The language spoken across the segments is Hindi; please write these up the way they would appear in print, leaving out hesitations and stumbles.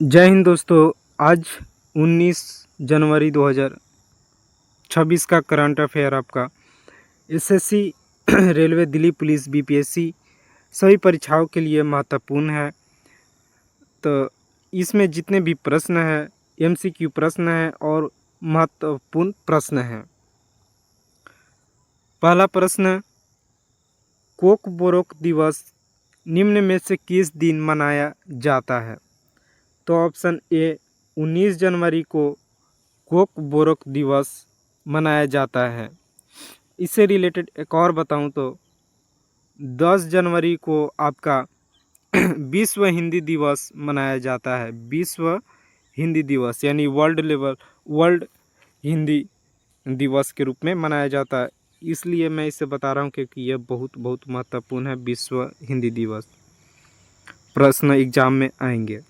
जय हिंद दोस्तों। आज 19 जनवरी 2026 का करंट अफेयर आपका SSC railway Delhi police BPSC सभी परीक्षाओं के लिए महत्वपूर्ण है। तो इसमें जितने भी प्रश्न हैं एमसीक्यू प्रश्न हैं और महत्वपूर्ण प्रश्न हैं। पहला प्रश्न, कोकबोरोक दिवस निम्न में से किस दिन मनाया जाता है? तो ऑप्शन ए 19 जनवरी को कोकबोरोक दिवस मनाया जाता है। इससे रिलेटेड एक और बताऊं तो 10 जनवरी को आपका विश्व हिंदी दिवस मनाया जाता है। विश्व हिंदी दिवस यानी वर्ल्ड हिंदी दिवस के रूप में मनाया जाता है। इसलिए मैं इसे बता रहा हूं क्योंकि यह बहुत महत्वपूर्ण है। विश्व हिंदी दिवस प्रश्न एग्जाम में आएंगे।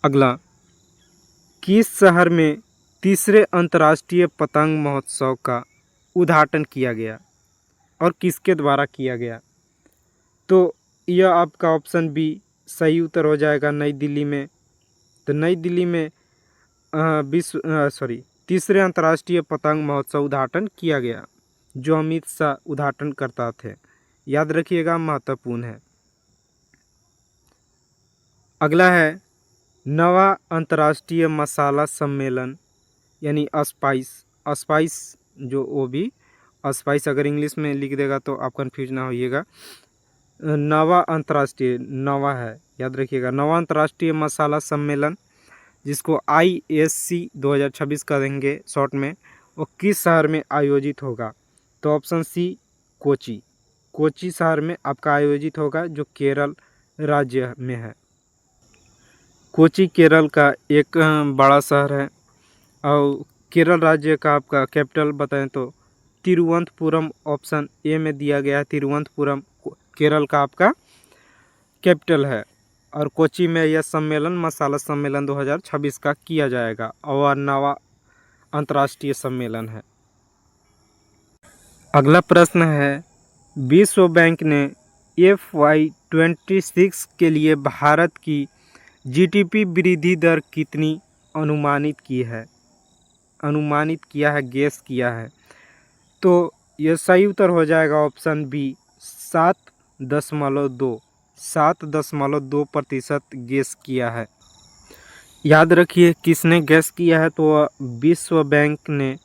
अगला, किस शहर में तीसरे अंतर्राष्ट्रीय पतंग महोत्सव का उद्घाटन किया गया और किसके द्वारा किया गया? तो यह आपका ऑप्शन बी सही उत्तर हो जाएगा, नई दिल्ली में। तो नई दिल्ली में तीसरे अंतर्राष्ट्रीय पतंग महोत्सव उद्घाटन किया गया, जो अमित शाह उद्घाटन करता थे। याद रखिएगा, महत्वपूर्ण है। अगला है नवा अंतर्राष्ट्रीय मसाला सम्मेलन यानी स्पाइस जो वो भी स्पाइस अगर इंग्लिश में लिख देगा तो आप कन्फ्यूज ना होइएगा। नवा है, याद रखिएगा। नवा अंतर्राष्ट्रीय मसाला सम्मेलन, जिसको ISC 2026 करेंगे शॉर्ट में, वो किस शहर में आयोजित होगा? तो ऑप्शन सी कोची शहर में आपका आयोजित होगा, जो केरल राज्य में है। कोची केरल का एक बड़ा शहर है और केरल राज्य का आपका कैपिटल बताएं तो तिरुवनंतपुरम ऑप्शन ए में दिया गया है। तिरुवनंतपुरम केरल का आपका कैपिटल है और कोची में यह सम्मेलन मसाला सम्मेलन 2026 का किया जाएगा और नवा अंतर्राष्ट्रीय सम्मेलन है। अगला प्रश्न है, विश्व बैंक ने FY26 के लिए भारत की GDP वृद्धि दर कितनी अनुमानित गेस किया है? तो यह सही उत्तर हो जाएगा ऑप्शन बी 7.2% गेस किया है। याद रखिए किसने गेस किया है, तो विश्व बैंक ने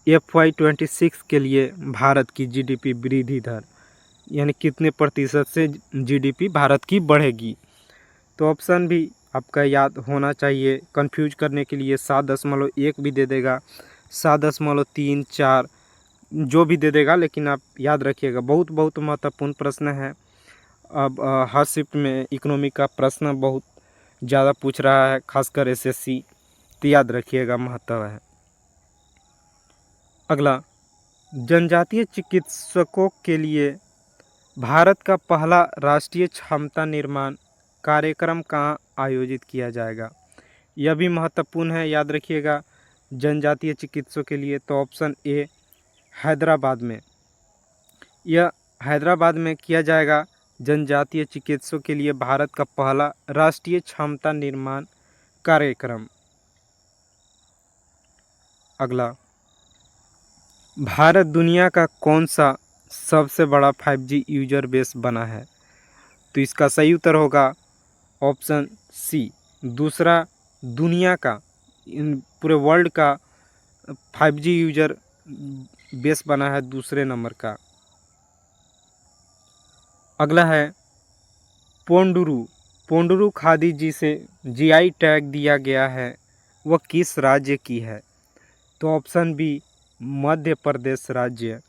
FY26 के लिए भारत की GDP वृद्धि दर यानी कितने प्रतिशत से GDP भारत की बढ़ेगी। तो ऑप्शन भी आपका याद होना चाहिए। कंफ्यूज करने के लिए 7.1 भी दे देगा, 7.3, 4 जो भी दे देगा, लेकिन आप याद रखिएगा। बहुत महत्वपूर्ण प्रश्न है। अब हर शिफ्ट में इकोनॉमी का प्रश्न बहुत ज़्यादा पूछ रहा है, खासकर SSC, तो याद रखिएगा, महत्व है। अगला, जनजातीय चिकित्सकों के लिए भारत का पहला राष्ट्रीय क्षमता निर्माण कार्यक्रम कहाँ आयोजित किया जाएगा? यह भी महत्वपूर्ण है, याद रखिएगा। जनजातीय चिकित्सकों के लिए तो ऑप्शन ए हैदराबाद में, यह हैदराबाद में किया जाएगा। जनजातीय चिकित्सकों के लिए भारत का पहला राष्ट्रीय क्षमता निर्माण कार्यक्रम। अगला, भारत दुनिया का कौन सा सबसे बड़ा 5G यूजर बेस बना है? तो इसका सही उत्तर होगा ऑप्शन सी, दूसरा दुनिया का, इन पूरे वर्ल्ड का 5G यूजर बेस बना है, दूसरे नंबर का। अगला है पोंडुरु खादी जिसे GI टैग दिया गया है, वह किस राज्य की है? तो ऑप्शन बी मध्य प्रदेश राज्य।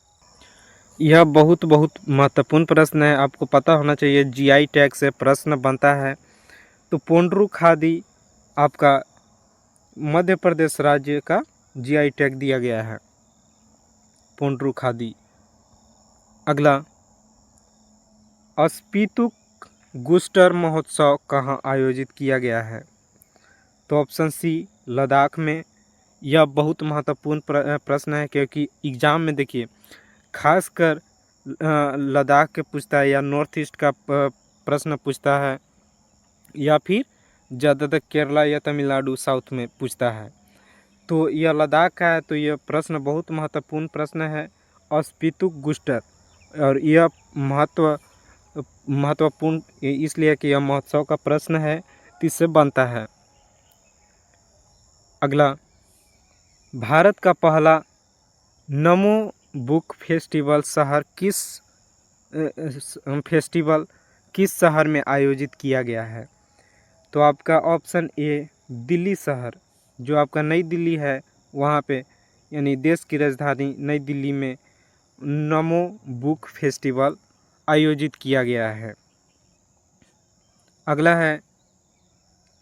यह बहुत महत्वपूर्ण प्रश्न है, आपको पता होना चाहिए। GI टैग से प्रश्न बनता है। तो पोंडुरु खादी आपका मध्य प्रदेश राज्य का GI टैग दिया गया है, पोंडुरु खादी। अगला, स्पीतुक गुस्टर महोत्सव कहाँ आयोजित किया गया है? तो ऑप्शन सी लद्दाख में। यह बहुत महत्वपूर्ण प्रश्न है, क्योंकि एग्ज़ाम में देखिए खासकर लद्दाख के पूछता है या नॉर्थ ईस्ट का प्रश्न पूछता है, या फिर ज़्यादातर केरला या तमिलनाडु साउथ में पूछता है। तो यह लद्दाख का है। तो यह प्रश्न बहुत महत्वपूर्ण प्रश्न है, स्पितुक गुस्टर। और यह महत्वपूर्ण इसलिए कि यह महोत्सव का प्रश्न है, तो इससे बनता है। अगला, भारत का पहला नमो बुक फेस्टिवल किस शहर में आयोजित किया गया है? तो आपका ऑप्शन ए दिल्ली शहर, जो आपका नई दिल्ली है वहाँ पे, यानी देश की राजधानी नई दिल्ली में नमो बुक फेस्टिवल आयोजित किया गया है। अगला है,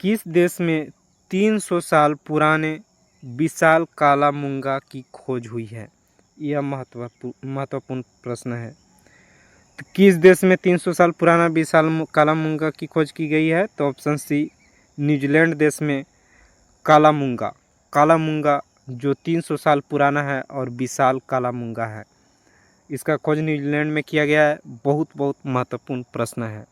किस देश में 300 साल पुराने विशाल काला मूंगा की खोज हुई है? यह महत्वपूर्ण प्रश्न है। तो किस देश में 300 साल पुराना विशाल काला मूंगा की खोज की गई है? तो ऑप्शन सी, न्यूजीलैंड देश में काला मूंगा जो 300 साल पुराना है और विशाल काला मूंगा है, इसका खोज न्यूजीलैंड में किया गया है। बहुत महत्वपूर्ण प्रश्न है।